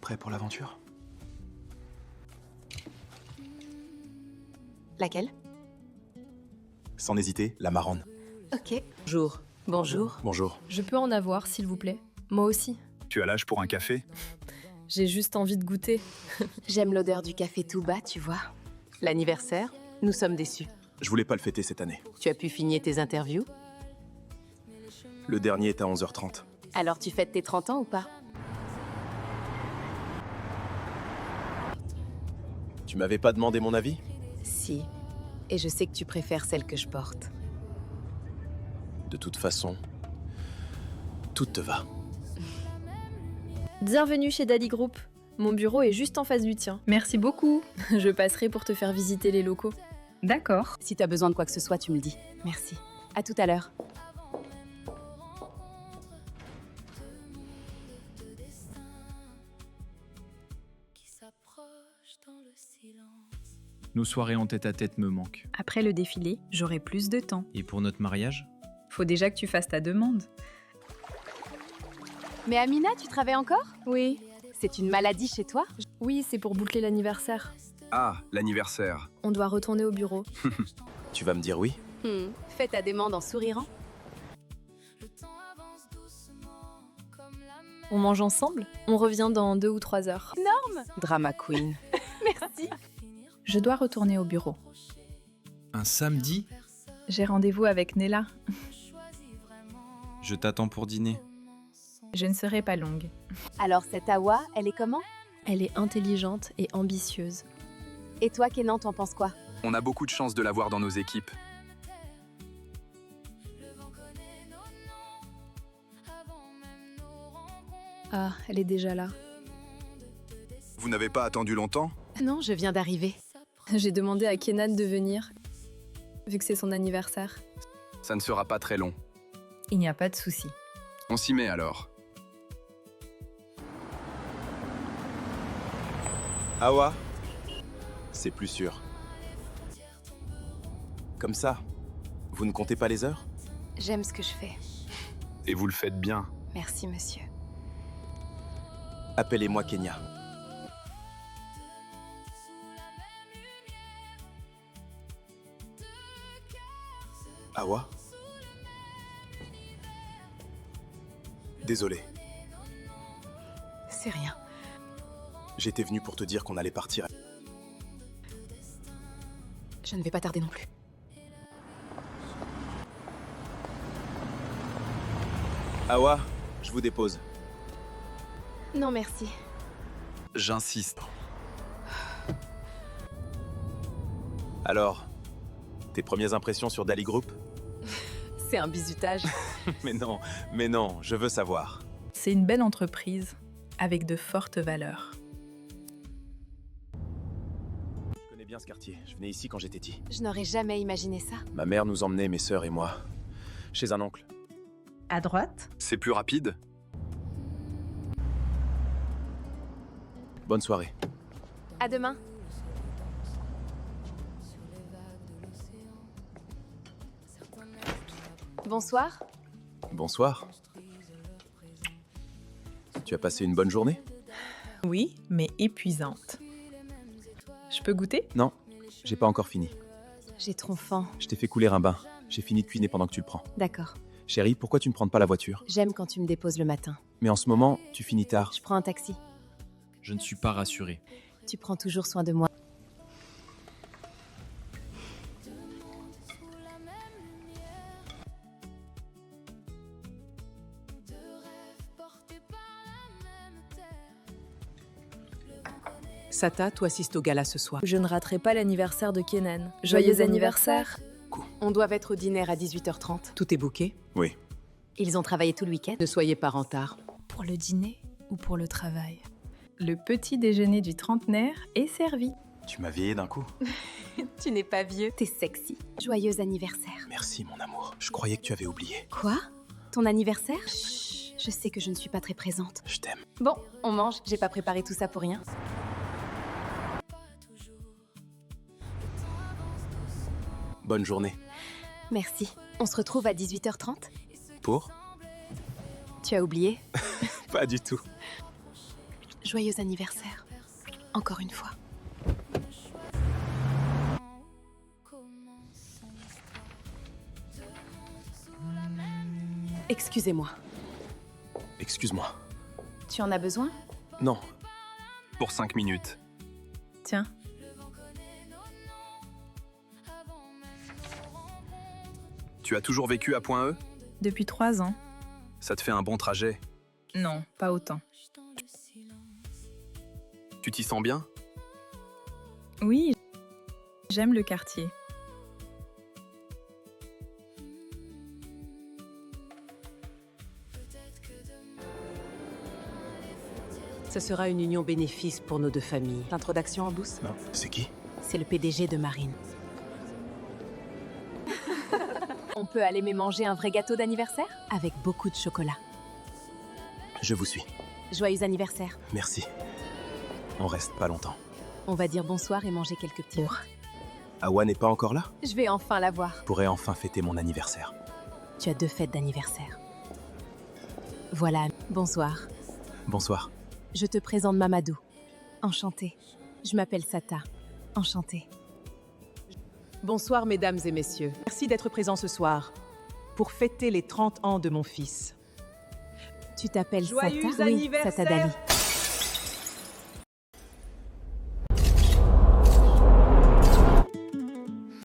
Prêt pour l'aventure? Laquelle? Sans hésiter, la marronne. Ok. Bonjour. Bonjour. Bonjour. Je peux en avoir, s'il vous plaît? Moi aussi. Tu as l'âge pour un café? J'ai juste envie de goûter. J'aime l'odeur du café tout bas, tu vois. L'anniversaire, nous sommes déçus. Je voulais pas le fêter cette année. Tu as pu finir tes interviews? Le dernier est à 11h30. Alors tu fêtes tes 30 ans ou pas? Tu m'avais pas demandé mon avis? Si. Et je sais que tu préfères celle que je porte. De toute façon, tout te va. Bienvenue chez Daddy Group. Mon bureau est juste en face du tien. Merci beaucoup. Je passerai pour te faire visiter les locaux. D'accord. Si tu as besoin de quoi que ce soit, tu me le dis. Merci. À tout à l'heure. Nos soirées en tête-à-tête me manquent. Après le défilé, j'aurai plus de temps. Et pour notre mariage? Faut déjà que tu fasses ta demande. Mais Amina, tu travailles encore? Oui. C'est une maladie chez toi? Oui, c'est pour boucler l'anniversaire. Ah, l'anniversaire. On doit retourner au bureau. Tu vas me dire oui? Fais ta demande en souriant. On mange ensemble? On revient dans 2 ou 3 heures. Drama queen. Merci. Je dois retourner au bureau. Un samedi? J'ai rendez-vous avec Nella. Je t'attends pour dîner. Je ne serai pas longue. Alors cette Awa, elle est comment? Elle est intelligente et ambitieuse. Et toi, Kenan, t'en penses quoi? On a beaucoup de chance de l'avoir dans nos équipes. Ah, elle est déjà là. Vous n'avez pas attendu longtemps? Non, je viens d'arriver. J'ai demandé à Kenan de venir, vu que c'est son anniversaire. Ça ne sera pas très long. Il n'y a pas de souci. On s'y met alors. Awa? C'est plus sûr. Comme ça, vous ne comptez pas les heures? J'aime ce que je fais. Et vous le faites bien. Merci, monsieur. Appelez-moi Kenya. Awa? Désolé, C'est rien. j'étais venu pour te dire qu'on allait partir. Je ne vais pas tarder non plus. Awa, je vous dépose. Non, merci. J'insiste. Alors, tes premières impressions sur Dali Group? C'est un bizutage. mais non, je veux savoir. C'est une belle entreprise avec de fortes valeurs. Je connais bien ce quartier, je venais ici quand j'étais petit. Je n'aurais jamais imaginé ça. Ma mère nous emmenait, mes sœurs et moi, chez un oncle. À droite? C'est plus rapide? Bonne soirée. À demain. Bonsoir. Bonsoir. Tu as passé une bonne journée? Oui, mais épuisante. Je peux goûter? Non, j'ai pas encore fini. J'ai trop faim. Je t'ai fait couler un bain. J'ai fini de cuisiner pendant que tu le prends. D'accord. Chérie, pourquoi tu ne prends pas la voiture? J'aime quand tu me déposes le matin. Mais en ce moment, tu finis tard. Je prends un taxi. Je ne suis pas rassuré. Tu prends toujours soin de moi. Sata, toi assiste au gala ce soir. Je ne raterai pas l'anniversaire de Kenan. Joyeux anniversaire! On doit être au dîner à 18h30. Tout est booké. Oui. Ils ont travaillé tout le week-end. Ne soyez pas en retard. Pour le dîner ou pour le travail? Le petit déjeuner du trentenaire est servi. Tu m'as vieilli d'un coup. Tu n'es pas vieux. T'es sexy. Joyeux anniversaire. Merci, mon amour. Je croyais que tu avais oublié. Quoi? Ton anniversaire? Chut, je sais que je ne suis pas très présente. Je t'aime. Bon, on mange. J'ai pas préparé tout ça pour rien. Bonne journée. Merci. On se retrouve à 18h30? Pour? Tu as oublié? Pas du tout. Joyeux anniversaire. Encore une fois. Excusez-moi. Excuse-moi. Tu en as besoin? Non, Pour 5 minutes. Tiens, Tu as toujours vécu à Point E? depuis 3 ans. Ça te fait un bon trajet. Non, pas autant. Tu t'y sens bien? Oui, j'aime le quartier. Ce sera une union bénéfice pour nos deux familles. L'introduction en douce? non. C'est qui? C'est le PDG de Marine. On peut aller mais manger un vrai gâteau d'anniversaire? Avec beaucoup de chocolat. Je vous suis. Joyeux anniversaire. Merci. On reste pas longtemps. On va dire bonsoir et manger quelques petits ours. Awa n'est pas encore là? Je vais enfin la voir. Je pourrais enfin fêter mon anniversaire. Tu as 2 fêtes d'anniversaire. Voilà, bonsoir. Bonsoir. Je te présente Mamadou. Enchantée. Je m'appelle Sata. Enchantée. Bonsoir, mesdames et messieurs. Merci d'être présents ce soir pour fêter les 30 ans de mon fils. Tu t'appelles Joyeux Sata? Oui, anniversaire. Sata Dali.